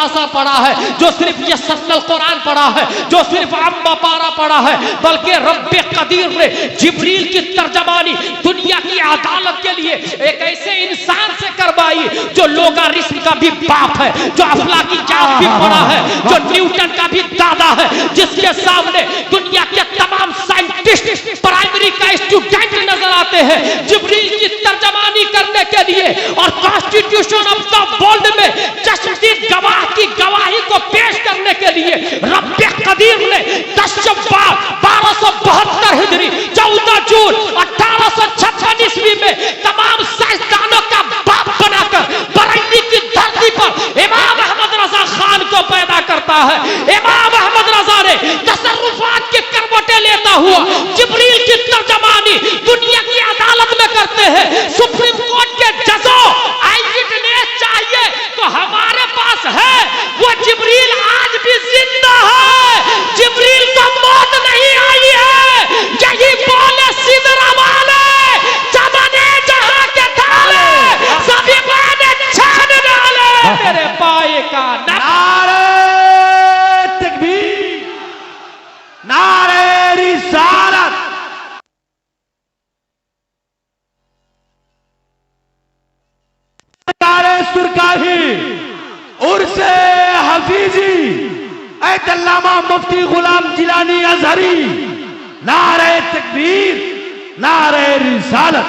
मदरसा पढ़ा है, जो सिर्फ ये सत्तल कुरान पढ़ा है, जो सिर्फ अम्मा पारा पढ़ा है, बल्कि रब्बे कदीर ने जिब्रील की तर्जमानी दुनिया की अदालत के लिए एक ऐसे इंसान से करवाई जो लोगारिस्म का भी बाप है, जो अफलाकी जात भी पढ़ा है, जो न्यूटन का भी दादा है, जिसके सामने दुनिया के तमाम साइंटिस्ट प्राइमरी का स्टूडेंट नजर आते हैं जिब्रील की तर्जमानी करने के लिए। और कॉन्स्टिट्यूशन ऑफ द वर्ल्ड में चश्मदीद गवाह की गवाही को पेश करने के लिए रब्बे कदीर ने 10 शव्वाल 1272 हिजरी 14 जून 1856 ईस्वी में तमाम साइंसदानों का बाप बनाकर बरेली की धरती पर इमाम अहमद रजा खान को पैदा करता है। इमाम अहमद रजा ने तसर्रुफात की करवटें लेता हुआ जिब्रील की तर्जमानी दुनिया की अदालत में करते हैं। सुप्रीम कोर्ट के जजों, आई विटनेस चाहिए तो हमारे पास है, वो जिब्रील आज भी जिंदा है, जिब्रील को मौत नहीं आई है। यही बोले सिदरा वाले चमने जहां के थाले सभी मैंने छान डाले तेरे पाए का नारे तकबीर, नारे रिसालत। सुरकाही उर्से हफीजी अल्लामा मुफ्ती गुलाम जिलानी अजहरी, नारे तकबीर, नारे रिसालत।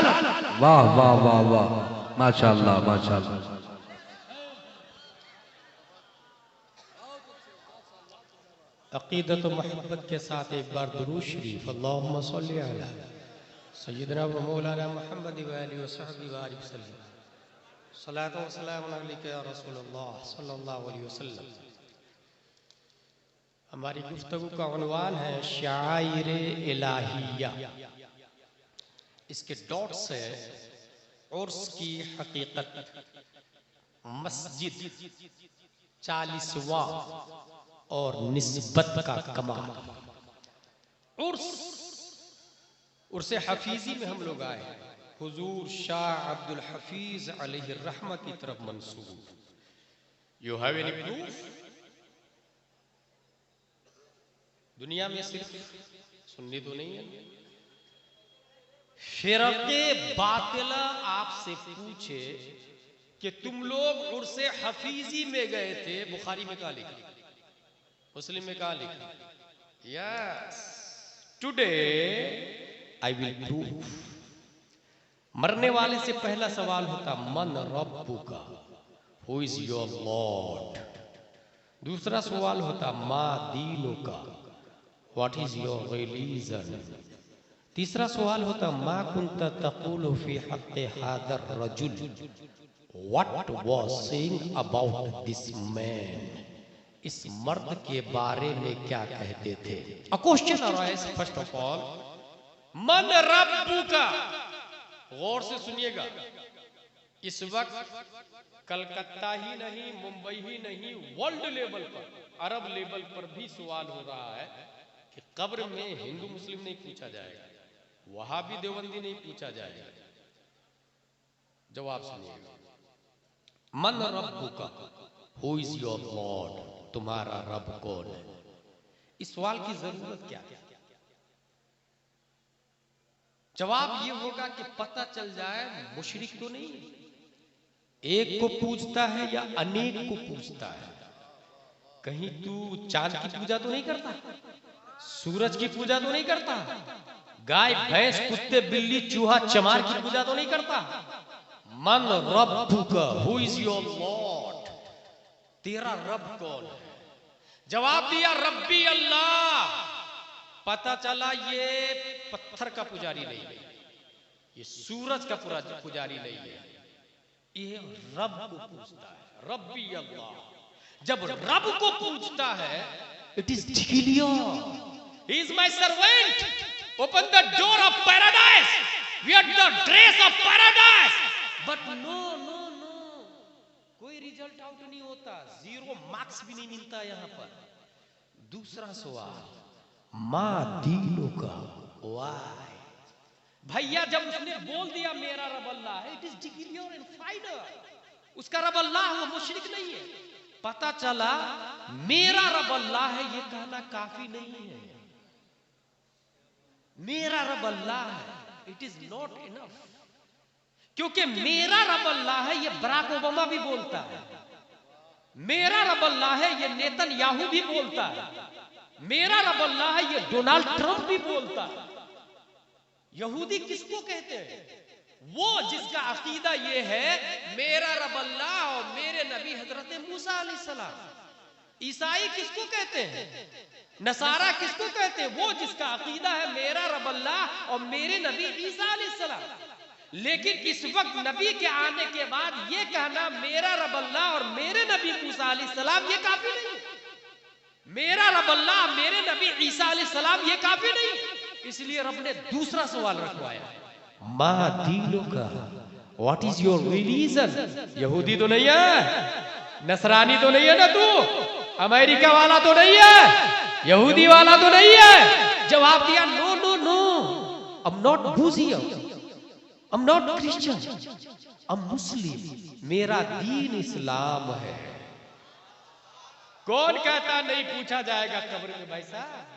वाह वाह वाह वाह, माशाअल्लाह माशाअल्लाह। अकीदत व मोहब्बत के साथ एक बार दुरूद शरीफ अल्लाहुम्मा सल्ली अला सय्यिदना व मौलाना मुहम्मद व आलिहि व सहबिहि व सल्लम। सलातो व सलाम अलैका या रसूलल्लाह सल्लल्लाहु अलैहि वसल्लम। हमारी गुफ्तगू का उन्वान है शाइरे इलाहिया। इसके डॉट्स है उर्स की हकीकत, मस्जिद, 40वां और निस्बत का कमाल। उर्स हफीजी में हम लोग आए हैं, हुजूर शाह अब्दुल हफीज अलैहि रहमत की तरफ मंसूब। You have any proof? दुनिया में सिर्फ सुन्नी तो नहीं है। फिरके बातिला आपसे पूछे कि तुम लोग उर्से हफीजी में गए थे, बुखारी में कहा लिखा, मुस्लिम में कहा लिखा? Yes, today I will prove. मरने वाले से पहला सवाल होता मन रब्बुका, हु इज योर लॉर्ड। दूसरा सवाल होता मा दीनुका, व्हाट इज योर रिलीजन। तीसरा सवाल होता मा कुंता तक़ूलु फी हक़्क़ि हादर रजुल, what was saying about this man. इस मर्द के बारे में क्या कहते थे। A question arise first of all, मन रब्बुका। गौर से सुनिएगा, इस वक्त कलकत्ता ही नहीं, मुंबई ही नहीं, वर्ल्ड लेवल पर, अरब लेवल पर भी सवाल हो रहा है कि कब्र में हिंदू मुस्लिम नहीं पूछा जाएगा, वहां भी देवबंदी नहीं पूछा जाएगा। जवाब सुनिएगा, मन रब्बुका, हु इज योर लॉर्ड, तुम्हारा रब कौन है। इस सवाल की जरूरत क्या है? जवाब ये होगा कि पता चल जाए मुशरिक तो नहीं, एक को पूजता है या अनेक को पूजता है। कहीं तू चांद की पूजा तो नहीं करता, सूरज की पूजा तो नहीं करता, गाय भैंस कुत्ते बिल्ली चूहा चमार की पूजा तो नहीं करता। मन रब्बुका, हु इज योर लॉर्ड, तेरा रब कौन है। जवाब दिया रब्बी अल्लाह। पता चला ये पत्थर का पुजारी नहीं है, ये सूरज का पुजारी नहीं है, ये रब को पूजता है, रब्बी अल्लाह। जब रब को पूजता है, it is declare, he is my servant, open the door of paradise, wear the dress of paradise. But no no no, कोई रिजल्ट आउट नहीं होता, 0 मार्क्स भी नहीं मिलता यहां पर। दूसरा सवाल, मा दीनो का, वाई। भैया जब उसने बोल दिया मेरा रब अल्लाह है, it is declare and final, उसका रब अल्लाह, वो मुशरिक नहीं है। पता चला मेरा रब अल्लाह है ये कहना काफी नहीं है। मेरा रब अल्लाह है इट इज नॉट इनफ, क्योंकि मेरा रब अल्लाह है ये बराक ओबामा भी बोलता है, मेरा रब अल्लाह है ये नेतन्याहू भी बोलता है, मेरा रब अल्लाह है ये डोनाल्ड ट्रंप भी बोलता है। यहूदी किसको कहते हैं? वो जिसका अकीदा ये है मेरा रब अल्लाह और मेरे नबी हजरत मूसा अलैहिस्सलाम। ईसाई किसको कहते हैं? नसारा किसको कहते हैं? वो जिसका अकीदा है मेरा रब अल्लाह और मेरे नबी ईसा अलैहिस्सलाम। लेकिन इस वक्त नबी के आने के बाद ये कहना मेरा रब अल्लाह और मेरे नबी मूसा अलैहिस्सलाम ये काफी नहीं। मेरा रब अल्लाह मेरे नबी ईसा अलैहिस्सलाम ये काफी नहीं। इसलिए रब ने दूसरा सवाल रखवाया, मा दीनो का, व्हाट इज योर रिलीजन? यहूदी तो नहीं है, नसरानी तो नहीं है ना तू, अमेरिका वाला तो नहीं है, यहूदी वाला तो नहीं है। जवाब दिया no no no, I am not Buddhism, I am not Christian, I am Muslim, मेरा दीन इस्लाम है। कौन कहता नहीं पूछा जाएगा कब्र में? भाई साहब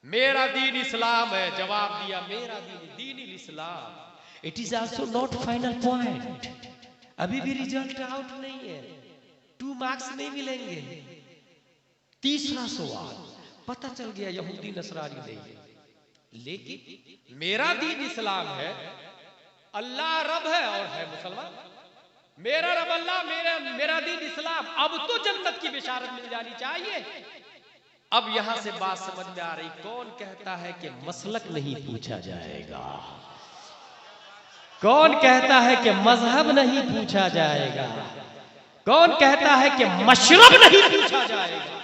मेरा दीन इस्लाम है। जवाब दिया मेरा दीन इस्लाम। It is also not final point, अभी भी रिजल्ट आउट नहीं है, 2 मार्क्स नहीं मिलेंगे। तीसरा सवाल, पता चल गया यहूदी नसरानी नहीं है, लेकिन मेरा दीन इस्लाम है, अल्लाह रब है और है मुसलमान। मेरा रब अल्लाह, मेरा दीन इस्लाम, अब तो जन्नत की बिशारत मिल जानी चाहिए। अब यहां से बात समझ में आ रही, कौन कहता है कि मसलक नहीं पूछा जाएगा? कौन कहता है कि मजहब नहीं पूछा जाएगा? कौन कहता है कि मशरब नहीं पूछा जाएगा?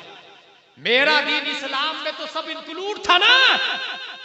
मेरा दीन इस्लाम में तो सब इंक्लूड था ना।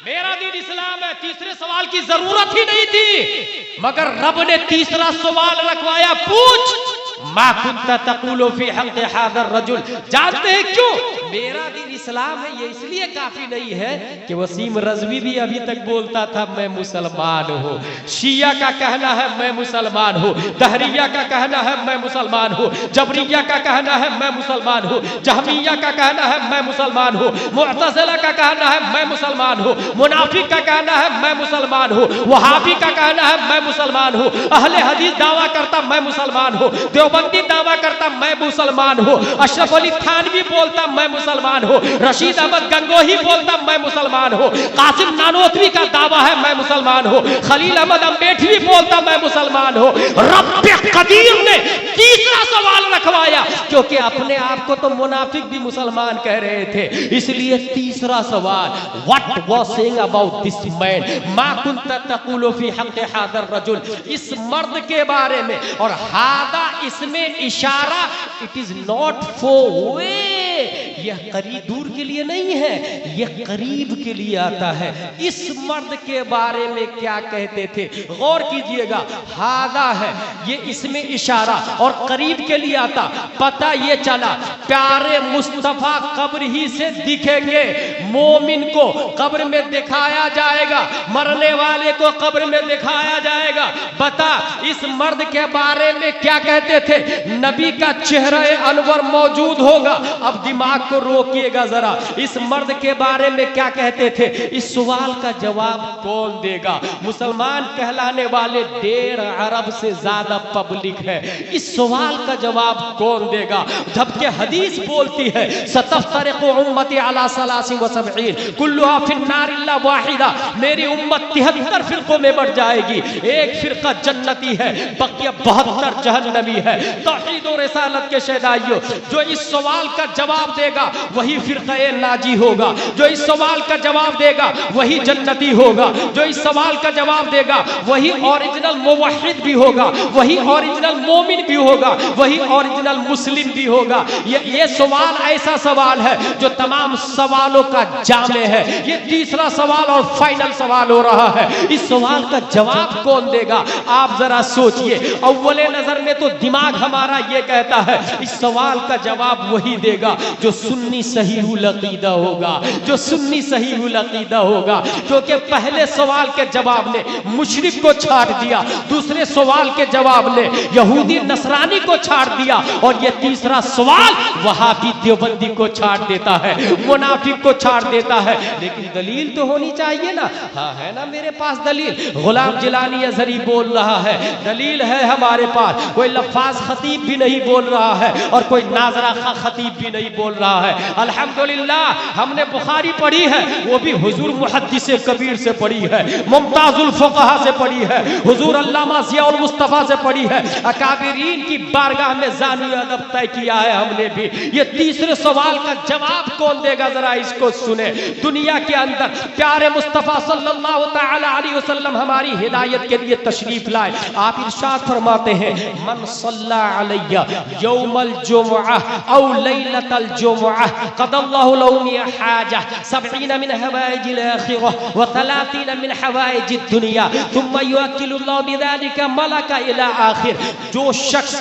मेरा दीन इस्लाम है, तीसरे सवाल की जरूरत ही नहीं थी, मगर रब ने तीसरा सवाल रखवाया, पूछ मा कुन्ता तक़ूलु फी हक़ हाज़ा रजुल। जानते हैं क्यों? मेरा दीन इस्लाम है ये इसलिए काफी नहीं है कि वसीम रज़वी भी अभी तक बोलता था मैं मुसलमान हूँ, शिया का कहना है मैं मुसलमान हूँ, दहरिया का कहना है मैं मुसलमान हूँ, जबरिया का कहना है मैं मुसलमान हूँ, जहमिया का कहना है मैं मुसलमान हूँ, मुअतज़िला का कहना है मैं मुसलमान हूँ, मुनाफिक का कहना है मैं मुसलमान हूँ, वहाबी का कहना है मैं मुसलमान हूँ, अहले हदीस दावा करता मैं मुसलमान हूँ, देवबंदी दावा करता मैं मुसलमान हूँ, अशरफ अली थानवी बोलता मैं मुसलमान हूँ, रशीद अहमद गंगोही बोलता मैं मुसलमान हूँ, कासिम नानोतवी का दावा है मैं मुसलमान हूँ, खलील अहमद अम्बेडकरी बोलता मैं मुसलमान हूँ। रब कदीर ने तीसरा सवाल रखवाया, क्योंकि अपने आप को तो मुनाफिक भी मुसलमान कह रहे थे, इसलिए तीसरा सवाल, what was saying about this man, मा कुन्ता तक़ूलु फी हक़ हाज़ा रजुल, इस मर्द के बारे में। और हादा इसमें इशारा, इट इज नॉट फॉर वे, यह करीब दूर के लिए नहीं है, यह करीब के लिए आता है। इस मर्द के बारे में क्या कहते थे, गौर कीजिएगा, हादा है ये इसमें इशारा और करीब के लिए आता। पता ये चला प्यारे मुस्तफा कब्र ही से दिखेंगे, मोमिन को कब्र में दिखाया जाएगा, मरने वाले को कब्र में दिखाया जाएगा। बता इस मर्द के बारे में क्या कहते थे? नबी का चेहरा अनवर मौजूद होगा। अब दिमाग को रोकिएगा जरा, इस मर्द के बारे में क्या कहते थे? इस सवाल का जवाब कौन देगा? मुसलमान कहलाने वाले 1.5 अरब से ज्यादा पब्लिक है, इस सवाल का जवाब कौन देगा? जबकि हदीस बोलती है सतफ्तरिकु उम्मती अला 73 कुल्लुहा फिन्नार इल्ला वाहिदा, मेरी उम्मत 73 फिरकों में बढ़ जाएगी, एक फिरका जन्नती है, बकिया 72 जहन्नमी है। तौहीद और रिसालत के शहदाइयों, जो इस सवाल का जवाब देगा वही फिरक़े नाजी होगा, जो इस सवाल का जवाब देगा वही जन्नती होगा, जो इस सवाल का जवाब देगा वही ओरिजिनल मुवहिद भी होगा, वही ओरिजिनल मोमिन भी होगा, वही ओरिजिनल मुस्लिम भी होगा। ये सवाल ऐसा सवाल है जो तमाम सवालों का जामे है। ये तीसरा सवाल और फाइनल सवाल हो रहा है, इस सवाल का जवाब कौन देगा? आप जरा सोचिए, अव्वले नजर में तो दिमाग हमारा ये कहता है इस सवाल का जवाब वही देगा जो सुन्नी सहीहुल अकीदा होगा, जो सुन्नी सहीहुल अकीदा होगा, क्योंकि पहले सवाल के जवाब ने मुशरिक को छाट दिया, दूसरे सवाल के जवाब ने यहूदी नसरानी को छाट दिया, और ये तीसरा सवाल वहाबी देवबंदी को छाट देता है, मुनाफिक को छाट देता है। लेकिन दलील तो होनी चाहिए ना। हाँ है ना मेरे पास दलील, गुलाम जिलानी अज़हरी बोल रहा है, दलील है हमारे पास, कोई लफ्ज़ खतीब भी नहीं बोल रहा है और कोई नाजरा खा खतीब भी नहीं बोल रहा है। अल्हम्दुलिल्लाह हमने बुखारी पढ़ी है, वो भी हुजूर मुहद्दिस कबीर से पढ़ी है, मुमताजुल फुक़हा से पढ़ी है, हुजूर अल्लामा ज़ियाउल मुस्तफ़ा से पढ़ी है, अकाबिरीन की बारगाह में ज़ानुए अदब तय किया है हमने भी। ये तीसरे सवाल का जवाब कौन देगा, जरा इसको सुने। दुनिया के अंदर प्यारे मुस्तफ़ा सल्लल्लाहु तआला अलैहि वसल्लम हमारी हिदायत के लिए तशरीफ लाए। आप इरशाद फरमाते हैं, मन सल्ला अलैया यौमल जुमुआ औ लैलतल जुमुआ क़दल्लाहु लहु मिन हाजा 70 मिन हवाइजिल आखिरह व 30 मिन हवाइजिद दुनिया थुम्मा युअक्किलुल्लाहु बिज़ालिका मलका इला आखिर। जो शख्स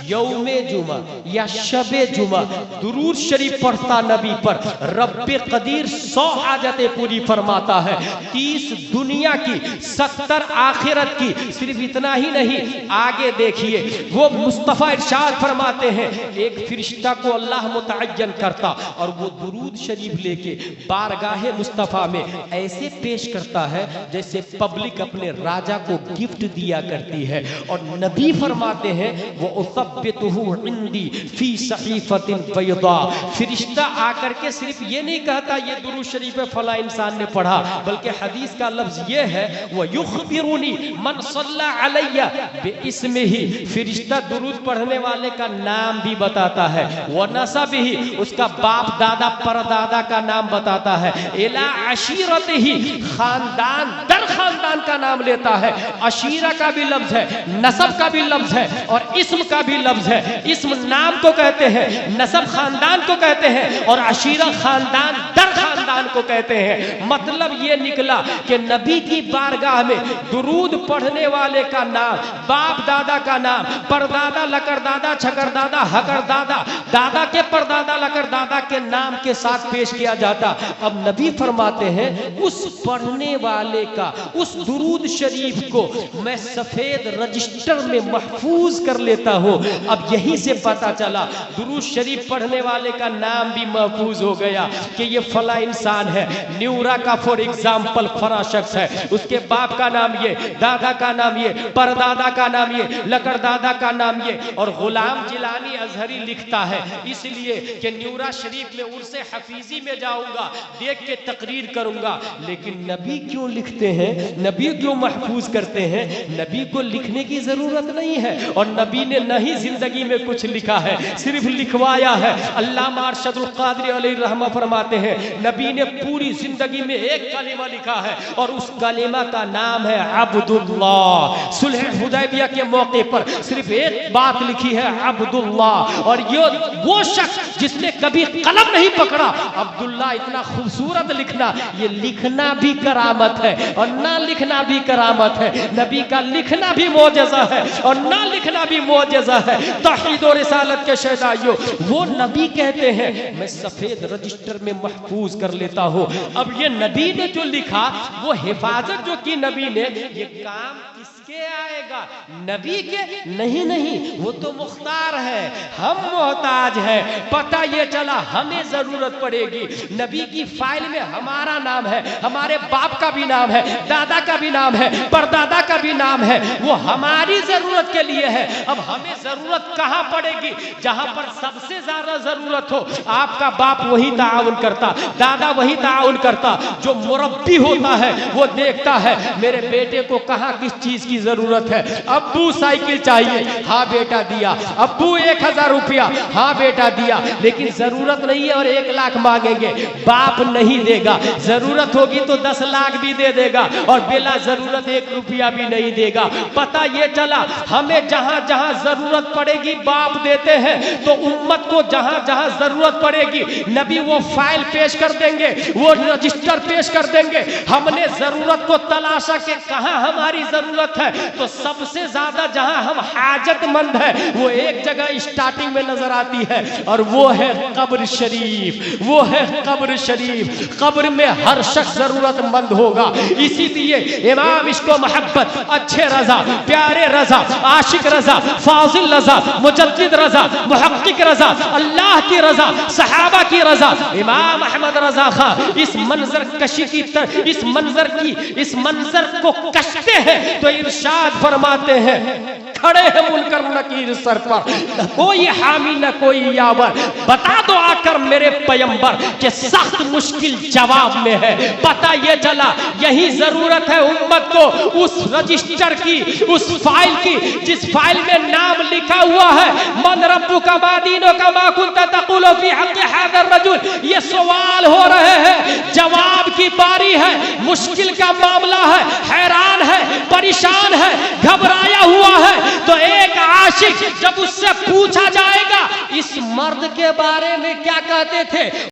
यौमे जुमा या शबे जुमा दुरूद शरीफ पढ़ता नबी पर, रब्बे कदीर 100 हाजतें पूरी फरमाता है, 30 दुनिया की 70 आखिरत की। सिर्फ इतना ही नहीं, आगे देखिए वो मुस्तफ़ा इरशाद फरमाते हैं, एक फरिश्ता को अल्लाह मुतअय्यन करता और वो दुरूद शरीफ लेके बारगाहे मुस्तफ़ा में ऐसे पेश करता है जैसे पब्लिक अपने राजा को गिफ्ट दिया करती है। और नबी फरमाते हैं, वो उसब्बितुहु इंदी फी सहीफतिन बैदा। फरिश्ता आकर के सिर्फ ये नहीं कहता ये दुरूद शरीफ फला इंसान ने पढ़ा, बल्कि हदीस का लफ्ज ये है, वो युखबिरुनी मन सल्ला अलैया बिइस्मिही। फरिश्ता दुरूद पढ़ने वाले का नाम भी बताता है, वो नसबिही, उसका बाप दादा परदादा का नाम बताता है, इला अशीरतिही, खानदान दर खानदान का नाम लेता है। अशीरा का भी लफ्ज है, नसब का भी लफ्ज है और इस्म का भी लफ्ज है। इस्म नाम को कहते हैं, नसब खानदान को कहते हैं और अशीरा खानदान दर खानदान को कहते हैं। मतलब ये निकला कि नबी की बारगाह में दुरूद पढ़ने वाले का नाम, बाप दादा का नाम, परदादा लकड़दादा छकरदादा हकरदादा, दादा के परदादा लकड़दादा के नाम के साथ पेश किया जाता। अब नबी फरमाते हैं, उस पढ़ने वाले का, उस दुरूद शरीफ को मैं सफेद रजिस्टर में महफूज कर लेता हूँ। अब यहीं से पता चला दुरूद शरीफ पढ़ने वाले का नाम भी महफूज हो गया कि ये फला इंसान है। न्यूरा का फॉर एग्जाम्पल फला शख्स है, उसके बाप का नाम ये, दादा का नाम ये, परदादा का नाम ये, लकड़दादा का नाम ये। और गुलाम जिलानी अज़हरी लिखता है, इसलिए कि न्यूरा शरीफ में उर्से हफीजी में जाऊंगा, देख के तकरीर करूंगा। लेकिन नबी क्यों लिखते हैं, नबी क्यों महफूज करते हैं? नबी को लिखने की जरूरत नहीं है और नबी ने नहीं जिंदगी में कुछ लिखा है, सिर्फ लिखवाया है। अल्लामा अरशदुल क़ादिरी अलैहि रहमा फरमाते हैं, नबी ने पूरी जिंदगी में एक कलिमा लिखा है और उस कलिमा का नाम है अब्दुल्लाह। सुलह हुदैबिया के मौके पर सिर्फ एक बात लिखी है, अब्दुल्लाह। और ये वो शख्स जिसने कभी कलम नहीं पकड़ा, अब्दुल्लाह इतना खूबसूरत लिखना, ये लिखना भी करामत है और ना लिखना भी करामत है। नबी का लिखना भी मौजज़ा है और ना लिखना भी मौजज़ा है। तौहीद और रिसालत के शहदाइयों, वो नबी कहते हैं मैं सफेद रजिस्टर में महफूज कर लेता हूँ। अब ये नबी ने जो लिखा, वो हिफाजत जो की नबी ने, ये काम किसके आएगा? नबी के नहीं, नहीं, वो तो मुख्तार है, हम मोहताज है। पता ये चला हमें जरूरत पड़ेगी, नबी की फाइल में हमारा नाम है, हमारे बाप का भी नाम है, दादा का भी नाम है, परदादा का भी नाम है, वो हमारी जरूरत के लिए है। अब हमें जरूरत कहाँ पड़ेगी? जहां पर सबसे ज्यादा जरूरत हो। आपका बाप वही ताउन करता, दादा वही ताउन करता। जो मुरब्बी होता है वो देखता है मेरे बेटे को कहाँ किस चीज की जरूरत है। अब्बू साइकिल चाहिए, हाँ बेटा दिया। अब्बू 1000 रुपया, हाँ बेटा दिया। लेकिन जरूरत नहीं है और 1 लाख मांगेंगे, बाप नहीं देगा। जरूरत होगी तो 10 लाख भी दे देगा और बिला जरूरत 1 रुपया भी नहीं देगा। पता ये चला हमें जहां जहां जरूरत पड़ेगी बाप देते हैं, तो उम्मत को जहां जहां जरूरत पड़ेगी नबी वो फाइल पेश कर देंगे, वो रजिस्टर पेश कर देंगे। हमने जरूरत को तलाशा कि कहां हमारी जरूरत है, तो सबसे ज्यादा जहां हम हाजतमंद है वो एक जगह स्टार्टिंग में नजर आती है, और वो है कब्र शरीफ। वो है कब्र शरीफ। कब्र में हर शख्स जरूरतमंद होगा। इसीलिए इमाम इश्को मोहब्बत, अच्छे रजा, प्यारे रजा, आशिक रजा, फाजिल रजा, मुजद्दिद रजा, मुहक्किक रजा, अल्लाह की रजा, सहाबा की रजा, इमाम अहमद रजा खां इस मंजर कशी की इस मंजर को कशते हैं तो इरशाद फरमाते हैं, खड़े हैं मुनकर नकीर सर पर, न कोई हामी न कोई यावर, बता दो आकर मेरे पैगंबर के सख्त मुश्किल जवाब में है। पता ये चला यही जरूरत है उम्मत को उस रजिस्टर की, उस फाइल की जिस फाइल में नाम लिखा हुआ है मन रब्बुका मा दीनुका मा कुंता तक़ूलु फी हक़्क़ि हाज़ा रजुल। ये सवाल हो रहे हैं, जवाब की बारी है। मुश्किल का मामला है, हैरान है, परेशान है, घबराया हुआ है। तो एक आशिक जब उससे पूछा जाएगा इस मर्द के बारे में क्या कहते थे,